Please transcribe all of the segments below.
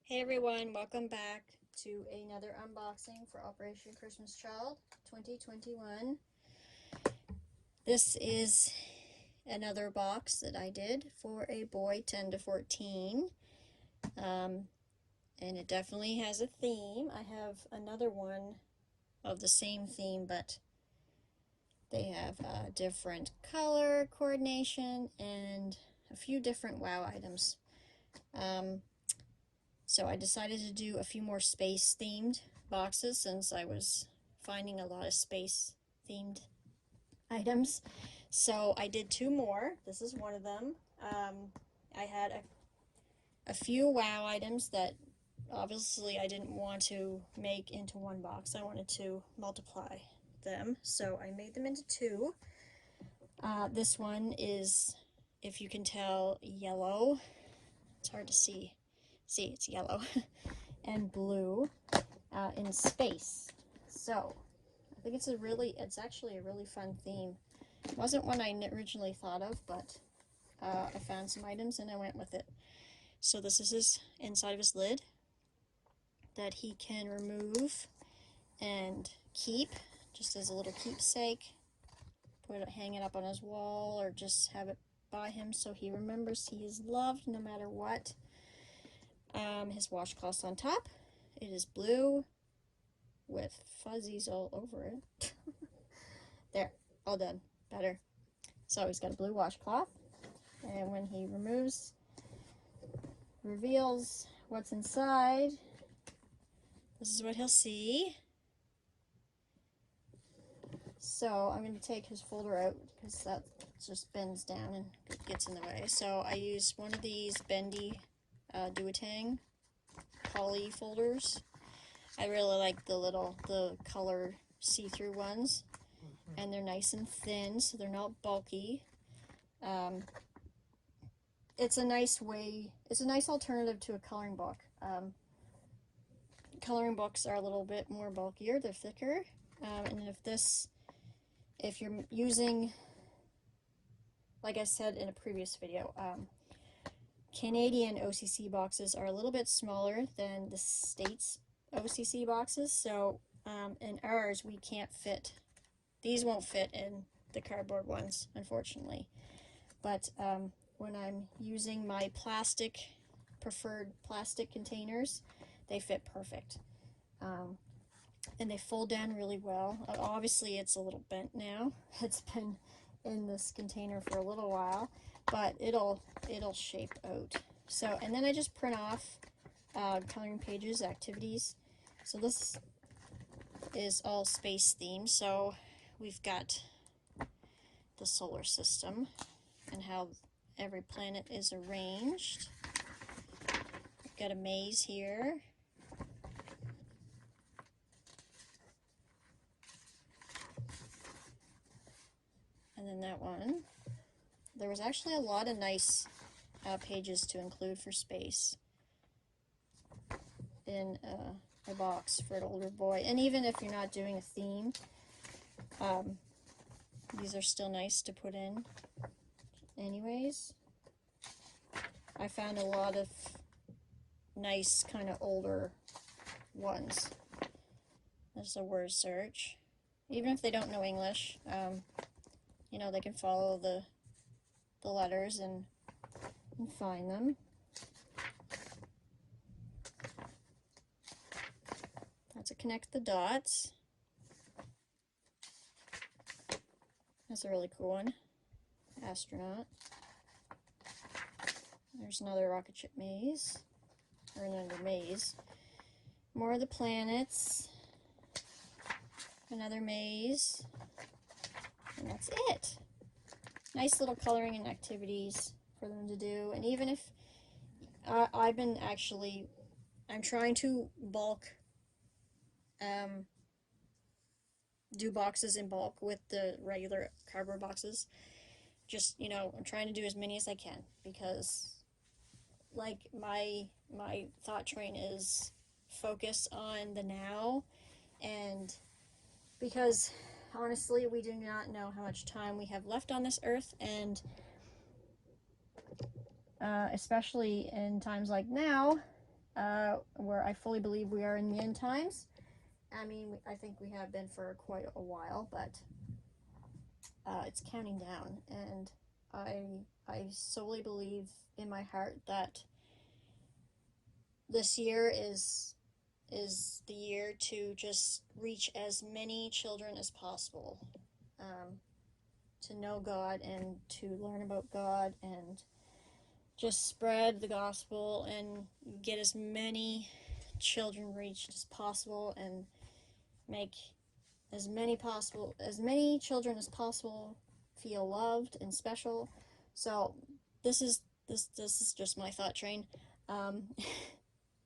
Hey everyone, welcome back to another unboxing for Operation Christmas Child 2021. This is another box that I did for a boy 10 to 14. And it definitely has a theme. I have another one of the same theme, but they have a different color coordination and a few different wow items. So I decided to do a few more space themed boxes since I was finding a lot of space themed items. So I did two more. This is one of them. I had a few wow items that obviously I didn't want to make into one box. I wanted to multiply them. So I made them into two. This one is, if you can tell, yellow. It's hard to see. See, it's yellow. And blue in space. So I think it's actually a really fun theme. It wasn't one I originally thought of, but I found some items and I went with it. So this is his inside of his lid that he can remove and keep just as a little keepsake. Put it, hang it up on his wall, or just have it by him so he remembers he is loved no matter what. His washcloth's on top. It is blue with fuzzies all over it. There, all done. Better. So he's got a blue washcloth, and when he reveals what's inside, this is what he'll see. So I'm going to take his folder out because that just bends down and gets in the way. So I use one of these bendy Duotang poly folders. I really like the colored see-through ones, and they're nice and thin, so they're not bulky. It's a nice alternative to a coloring book. Coloring books are a little bit more bulkier, they're thicker, and if you're using, like I said in a previous video, Canadian OCC boxes are a little bit smaller than the States OCC boxes, so in ours we can't fit, these won't fit in the cardboard ones, unfortunately. But when I'm using my preferred plastic containers, they fit perfect. And they fold down really well. Obviously it's a little bent now. It's been in this container for a little while, but it'll shape out. So, and then I just print off coloring pages, activities. So this is all space themed. So we've got the solar system and how every planet is arranged. We've got a maze here. And then that one. There was actually a lot of nice pages to include for space in a box for an older boy. And even if you're not doing a theme, these are still nice to put in. Anyways, I found a lot of nice kind of older ones. There's a word search. Even if they don't know English, you know, they can follow the letters and find them. That's a connect the dots. That's a really cool one. Astronaut. There's another rocket ship maze, or another maze. More of the planets. Another maze. And that's it. Nice little coloring and activities for them to do. And even if I'm trying to do boxes in bulk with the regular cardboard boxes. Just, you know, I'm trying to do as many as I can because, like, my thought train is focus on the now, and because honestly we do not know how much time we have left on this earth, and especially in times like now, where I fully believe we are in the end times. I mean, I think we have been for quite a while, but it's counting down, and I solely believe in my heart that this year is the year to just reach as many children as possible, to know God and to learn about God and just spread the gospel and get as many children reached as possible and make as many children as possible feel loved and special. So this is just my thought train.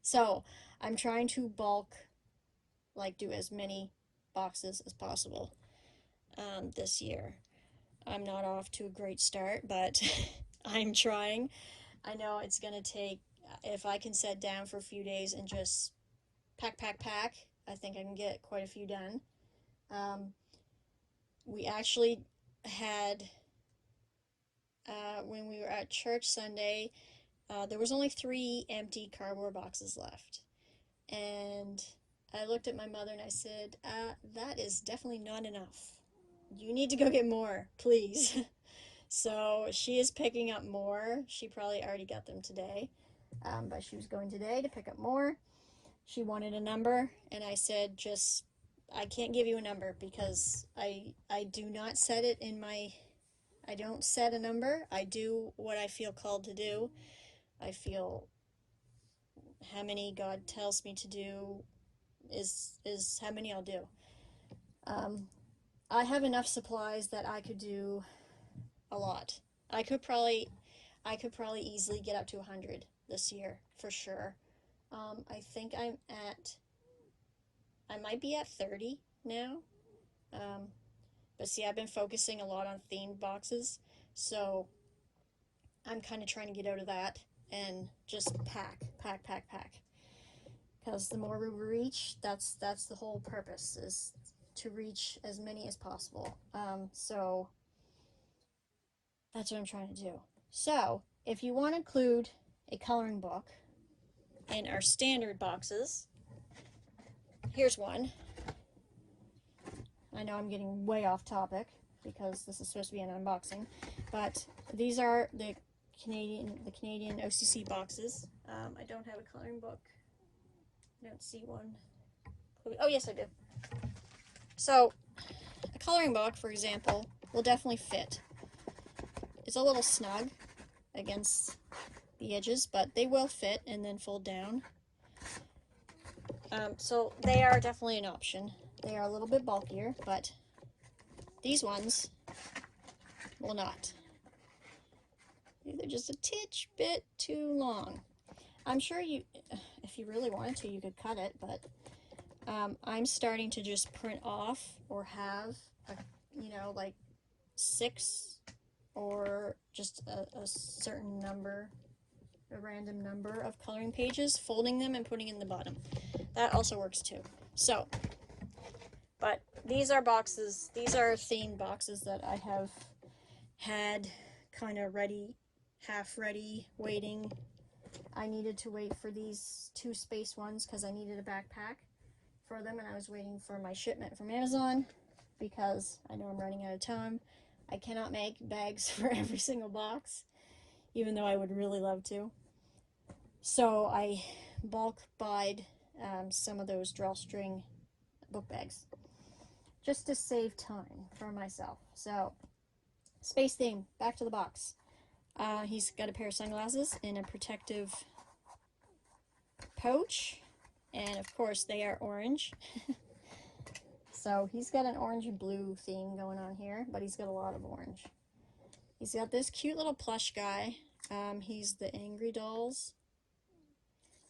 So I'm trying to bulk, like, do as many boxes as possible this year. I'm not off to a great start, but I'm trying. I know it's gonna take, if I can sit down for a few days and just pack, I think I can get quite a few done. We actually had, when we were at church Sunday, there was only 3 empty cardboard boxes left. And I looked at my mother and I said, that is definitely not enough. You need to go get more, please. So she is picking up more. She probably already got them today, but she was going today to pick up more. She wanted a number, and I said, I can't give you a number because I do not set it in my, I don't set a number. I do what I feel called to do. I feel how many God tells me to do is how many I'll do. I have enough supplies that I could do a lot. I could probably easily get up to 100 this year for sure. I think I might be at 30 now. But see, I've been focusing a lot on themed boxes, so I'm kind of trying to get out of that and just pack. Because the more we reach, that's the whole purpose, is to reach as many as possible. So that's what I'm trying to do. So if you want to include a coloring book in our standard boxes, here's one. I know I'm getting way off topic because this is supposed to be an unboxing, but these are the Canadian OCC boxes. I don't have a coloring book. I don't see one. Oh yes, I do. So a coloring book, for example, will definitely fit. It's a little snug against the edges, but they will fit and then fold down. So they are definitely an option. They are a little bit bulkier, but these ones will not. They're just a titch bit too long. I'm sure if you really wanted to, you could cut it, but I'm starting to just print off or have, like 6 or just a certain number, a random number of coloring pages, folding them and putting in the bottom. That also works too. So, but these are boxes, these are themed boxes that I have had kind of ready, half ready, waiting. I needed to wait for these 2 space ones because I needed a backpack for them, and I was waiting for my shipment from Amazon because I know I'm running out of time. I cannot make bags for every single box, even though I would really love to. So I bulk buyed some of those drawstring book bags just to save time for myself. So space theme, back to the box. He's got a pair of sunglasses in a protective pouch, and of course they are orange. So he's got an orange and blue theme going on here, but he's got a lot of orange. He's got this cute little plush guy. He's the Angry Dolls,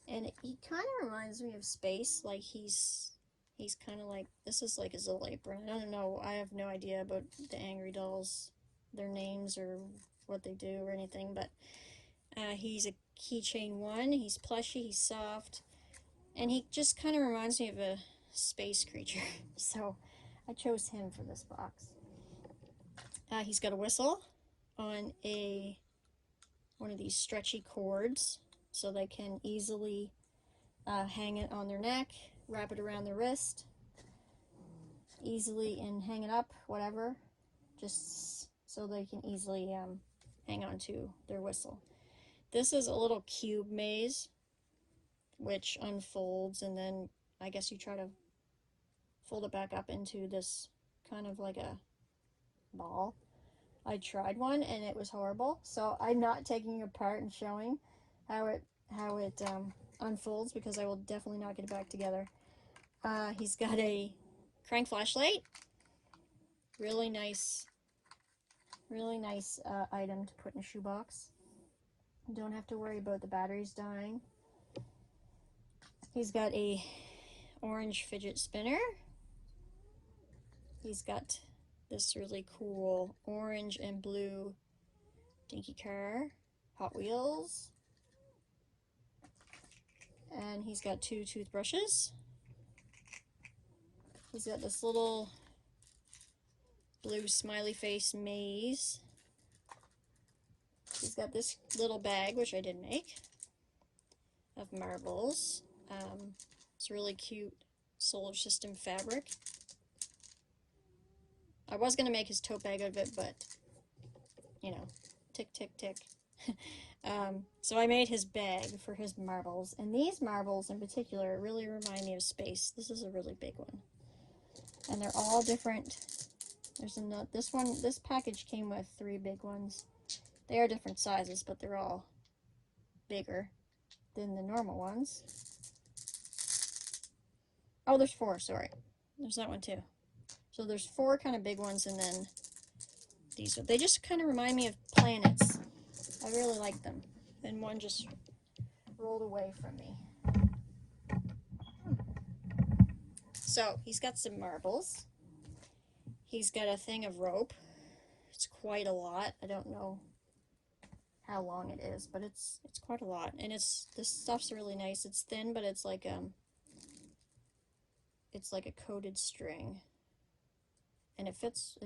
and he kind of reminds me of Space. Like he's kind of like, this is like his little apron. I don't know, I have no idea about the Angry Dolls, their names or what they do or anything, but he's a keychain 1. He's plushy, he's soft, and he just kind of reminds me of a space creature. So I chose him for this box. He's got a whistle on one of these stretchy cords, so they can easily hang it on their neck, wrap it around their wrist, easily, and hang it up, whatever, just so they can easily hang on to their whistle. This is a little cube maze, which unfolds, and then I guess you try to fold it back up into this kind of like a ball. I tried one and it was horrible, so I'm not taking it apart and showing how it unfolds, because I will definitely not get it back together. He's got a crank flashlight. Really nice item to put in a shoebox. You don't have to worry about the batteries dying. He's got a orange fidget spinner. He's got this really cool orange and blue dinky car, Hot Wheels. And he's got 2 toothbrushes. He's got this little blue smiley face maze. He's got this little bag, which I did make, of marbles. It's really cute solar system fabric. I was going to make his tote bag out of it, but, you know, tick, tick, tick. So I made his bag for his marbles. And these marbles in particular really remind me of space. This is a really big one. And they're all different. There's another, this package came with 3 big ones. They are different sizes, but they're all bigger than the normal ones. Oh, there's 4, sorry. There's that one too. So there's 4 kind of big ones, and then these. They just kind of remind me of planets. I really like them. And one just rolled away from me. So he's got some marbles. He's got a thing of rope. It's quite a lot. I don't know how long it is, but it's quite a lot. And this stuff's really nice. It's thin, but it's like a coated string. And it fits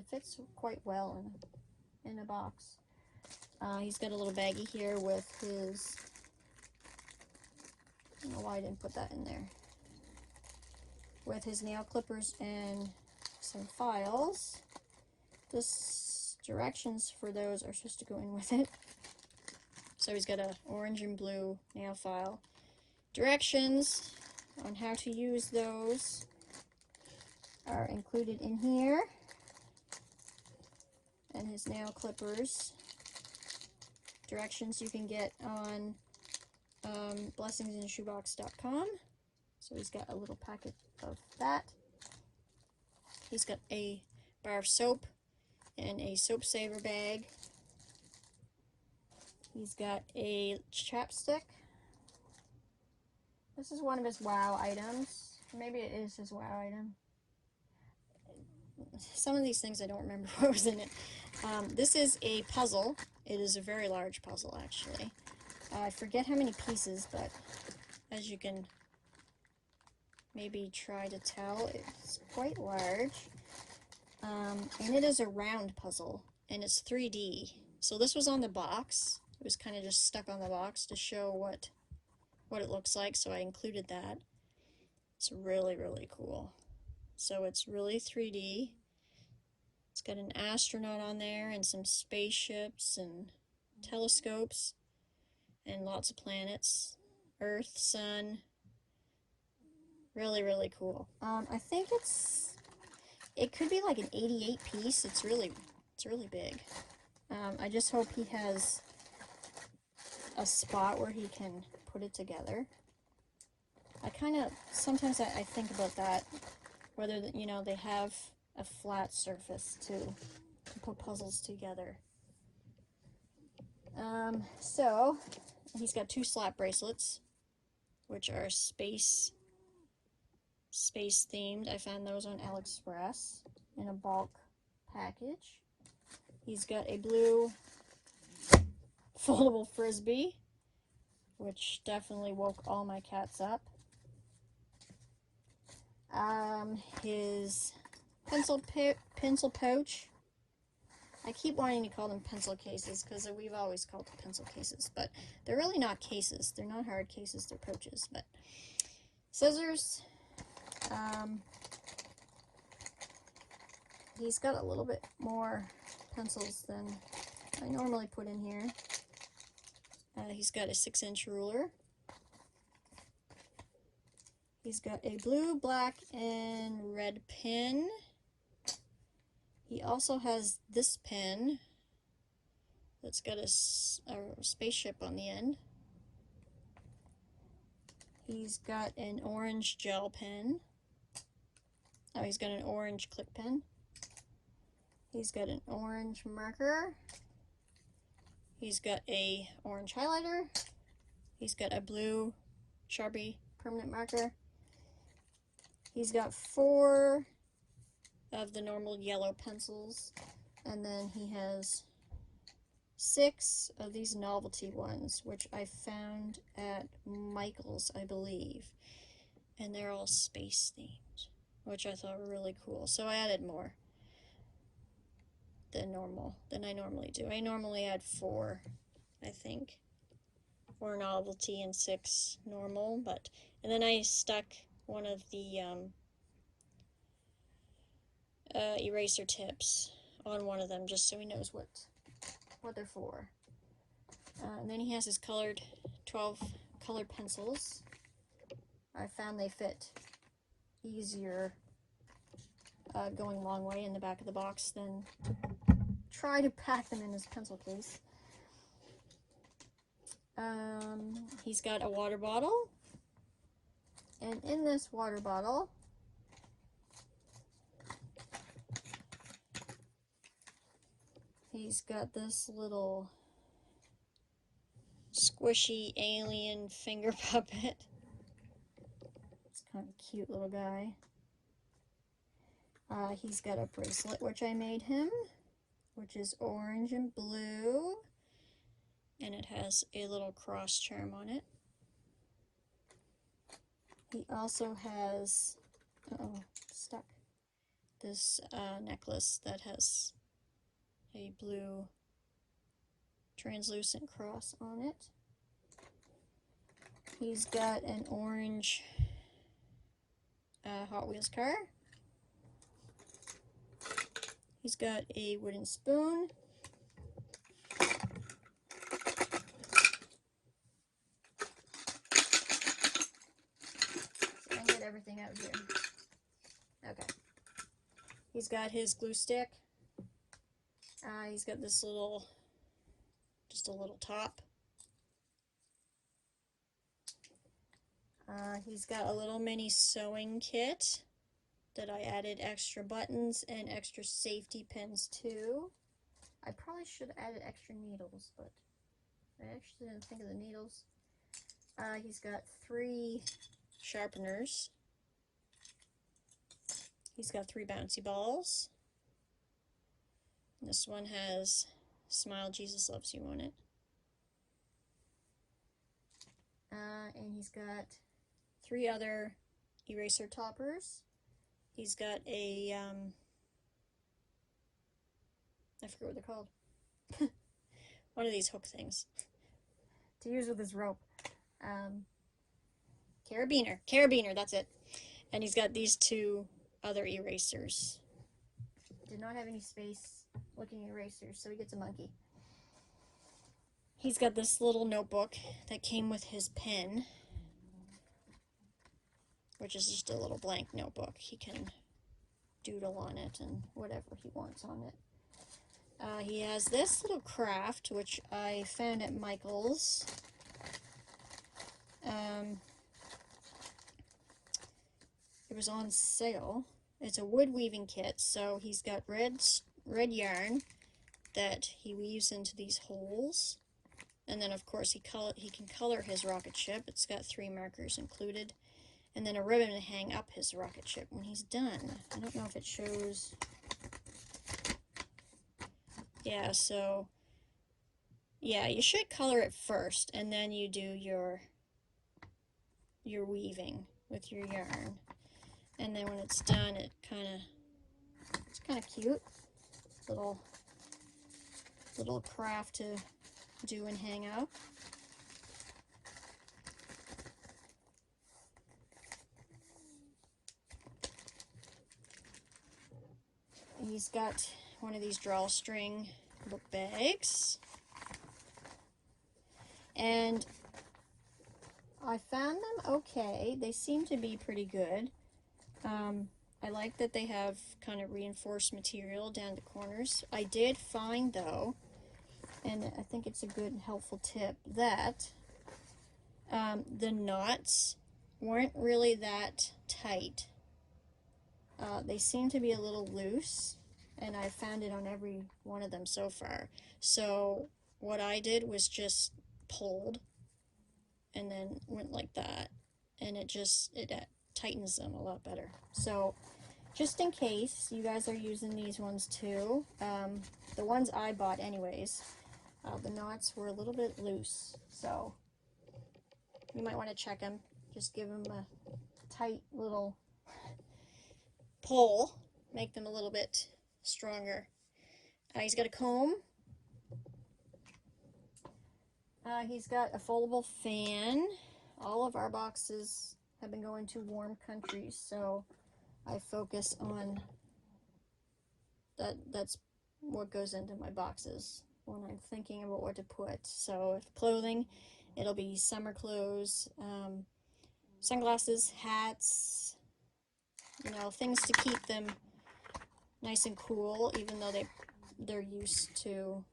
quite well in a box. He's got a little baggie here with his, I don't know why I didn't put that in there, with his nail clippers and some files. This directions for those are supposed to go in with it. So he's got a orange and blue nail file. Directions on how to use those are included in here. And his nail clippers. Directions you can get on blessingsinshoebox.com. So he's got a little packet of that. He's got a bar of soap and a soap saver bag. He's got a chapstick. This is one of his wow items. Maybe it is his wow item. Some of these things I don't remember what was in it. This is a puzzle. It is a very large puzzle, actually. I forget how many pieces, but as you can maybe try to tell, it's quite large. And it is a round puzzle, and it's 3D. So this was on the box. It was kind of just stuck on the box to show what it looks like, so I included that. It's really, really cool. So it's really 3D. It's got an astronaut on there and some spaceships and telescopes and lots of planets. Earth, Sun. Really, really cool. I think it could be like an 88 piece. It's really big. I just hope he has a spot where he can put it together. I kind of, sometimes I think about that, whether, you know, they have a flat surface to put puzzles together. So he's got 2 slap bracelets, which are space themed. I found those on AliExpress in a bulk package. He's got a blue foldable frisbee, which definitely woke all my cats up. His pencil pouch I keep wanting to call them pencil cases because we've always called them pencil cases, but they're really not cases. They're not hard cases, they're pouches. But scissors. He's got a little bit more pencils than I normally put in here. He's got a 6-inch ruler. He's got a blue, black, and red pen. He also has this pen that's got a spaceship on the end. He's got an orange gel pen. Oh, he's got an orange click pen. He's got an orange marker. He's got a orange highlighter. He's got a blue Sharpie permanent marker. He's got 4 of the normal yellow pencils, and then he has 6 of these novelty ones, which I found at Michael's, I believe, and they're all space themed, which I thought were really cool. So I added more than I normally do. I normally add 4, I think, 4 novelty and 6 normal, and then I stuck one of the eraser tips on one of them just so he knows what they're for. And then he has his 12 colored pencils. I found they fit easier going long way in the back of the box than try to pack them in his pencil case. He's got a water bottle, and in this water bottle he's got this little squishy alien finger puppet. It's kind of a cute little guy. He's got a bracelet which I made him, which is orange and blue, and it has a little cross charm on it. He also has, stuck, this necklace that has a blue translucent cross on it. He's got an orange Hot Wheels car. He's got a wooden spoon. So I can get everything out here. Okay. He's got his glue stick. He's got this little, just a little top. He's got a little mini sewing kit that I added extra buttons and extra safety pins to. I probably should have added extra needles, but I actually didn't think of the needles. He's got 3 sharpeners. He's got 3 bouncy balls. This one has "Smile, Jesus Loves You" on it. And he's got 3 other eraser toppers. He's got a, I forget what they're called. One of these hook things to use with his rope. Carabiner, that's it. And he's got these 2 other erasers. Did not have any space looking erasers, so he gets a monkey. He's got this little notebook that came with his pen, which is just a little blank notebook. He can doodle on it and whatever he wants on it. He has this little craft, which I found at Michael's. It was on sale. It's a wood weaving kit, so he's got red yarn that he weaves into these holes. And then, of course, he can color his rocket ship. It's got 3 markers included. And then a ribbon to hang up his rocket ship when he's done. I don't know if it shows. Yeah, so, yeah, you should color it first, and then you do your weaving with your yarn. And then when it's done, it's kind of cute. Little little craft to do and hang up. He's got one of these drawstring book bags. And I found them okay. They seem to be pretty good. I like that they have kind of reinforced material down the corners. I did find, though, and I think it's a good and helpful tip, that the knots weren't really that tight. They seem to be a little loose, and I found it on every one of them so far. So what I did was just pulled and then went like that, and it tightens them a lot better. So just in case you guys are using these ones too, the ones I bought anyways, the knots were a little bit loose, so you might want to check them. Just give them a tight little pull, make them a little bit stronger. He's got a comb. He's got a foldable fan. All of our boxes have been going to warm countries, so I focus on that. That's what goes into my boxes when I'm thinking about what to put. So if clothing, it'll be summer clothes, sunglasses, hats, you know, things to keep them nice and cool, even though they're used to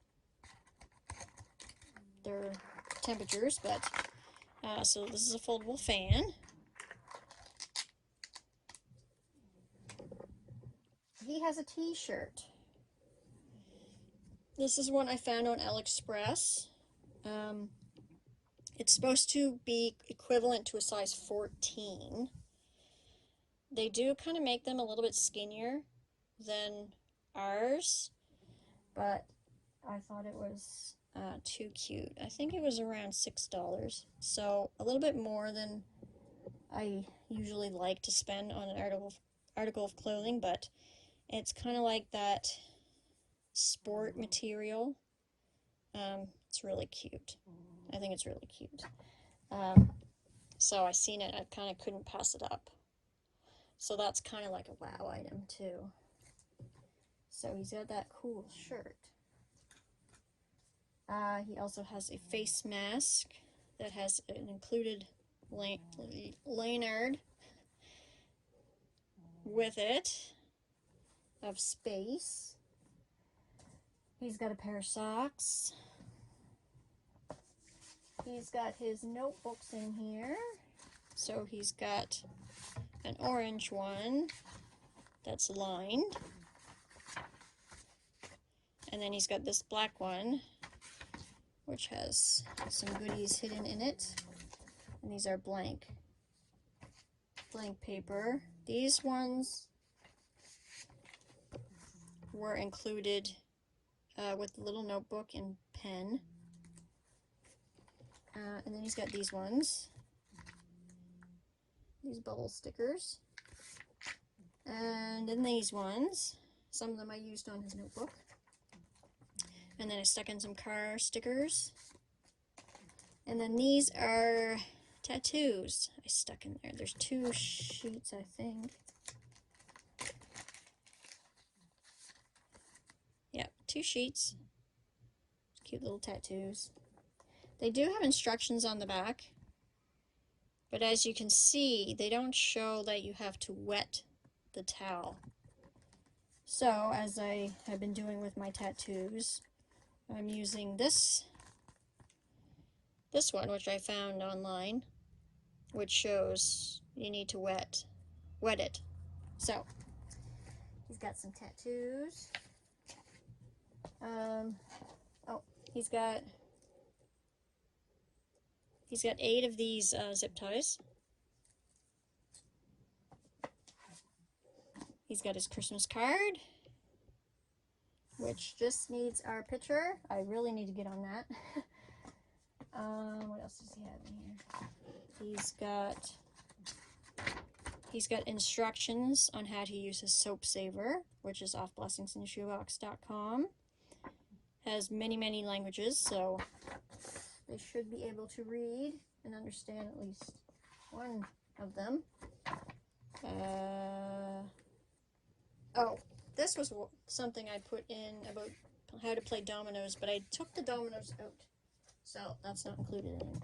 their temperatures. But so this is a foldable fan. He has a t-shirt. This is one I found on AliExpress. It's supposed to be equivalent to a size 14. They do kind of make them a little bit skinnier than ours, but I thought it was too cute. I think it was around $6, so a little bit more than I usually like to spend on an article of clothing, but it's kind of like that sport material. It's really cute. I think it's really cute. So I seen it, I kind of couldn't pass it up. So that's kind of like a wow item too. So he's got that cool shirt. He also has a face mask that has an included lanyard with it of space. He's got a pair of socks. He's got his notebooks in here. So he's got an orange one that's lined. And then he's got this black one, which has some goodies hidden in it. And these are blank paper. These ones were included with the little notebook and pen. And then he's got these ones, these bubble stickers. And then these ones, some of them I used on his notebook. And then I stuck in some car stickers. And then these are tattoos I stuck in there. There's 2 sheets, I think. Yeah, 2 sheets. Cute little tattoos. They do have instructions on the back, but as you can see, they don't show that you have to wet the towel. So, as I have been doing with my tattoos, I'm using this one, which I found online, which shows you need to wet it. So, he's got some tattoos. Oh, he's got 8 of these zip ties. He's got his Christmas card, which just needs our picture. I really need to get on that. What else does he have in here? He's got instructions on how to use his soap saver, which is off blessingsinshoebox.com. has many, many languages, so they should be able to read and understand at least one of them. Oh, this was something I put in about how to play dominoes, but I took the dominoes out, so that's not included in it.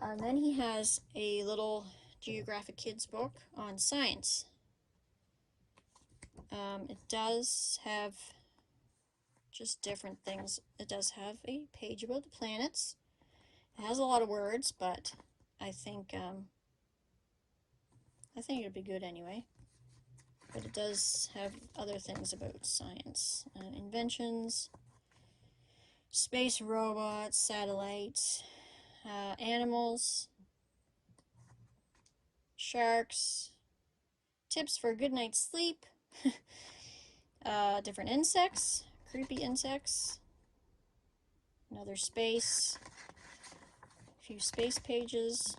And then he has a little Geographic Kids book on science. It does have just different things. It does have a page about the planets. It has a lot of words, but I think it'd be good anyway. But it does have other things about science, inventions, space robots, satellites, animals, sharks, tips for a good night's sleep, different insects, creepy insects, another space, a few space pages,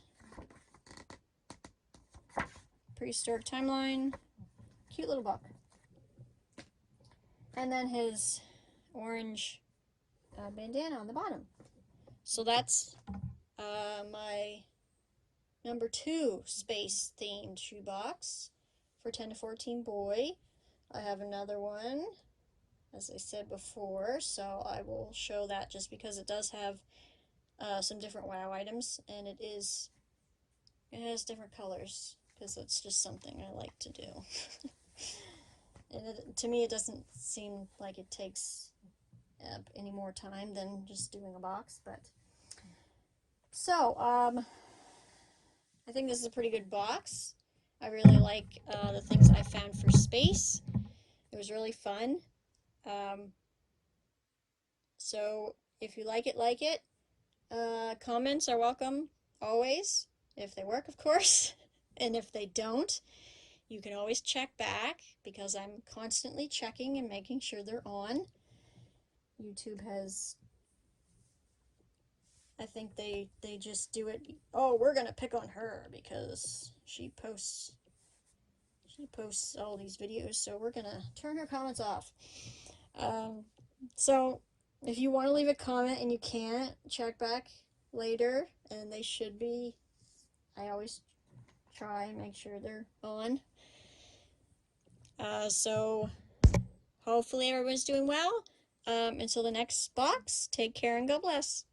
prehistoric timeline, cute little book. And then his orange bandana on the bottom. So that's my number 2 space themed shoebox for 10 to 14 boy. I have another one, as I said before, so I will show that just because it does have some different wow items, and it has different colors because it's just something I like to do. And to me, it doesn't seem like it takes any more time than just doing a box, but so I think this is a pretty good box. I really like the things I found for space. It was really fun. So if you like it, comments are welcome always, if they work, of course. And if they don't, you can always check back, because I'm constantly checking and making sure they're on. YouTube has, I think they just do it, oh, we're gonna pick on her because she posts all these videos, so we're gonna turn her comments off. So if you want to leave a comment and you can't, check back later, and they should be. I always try and make sure they're on. So hopefully everyone's doing well. Until the next box, take care and God bless.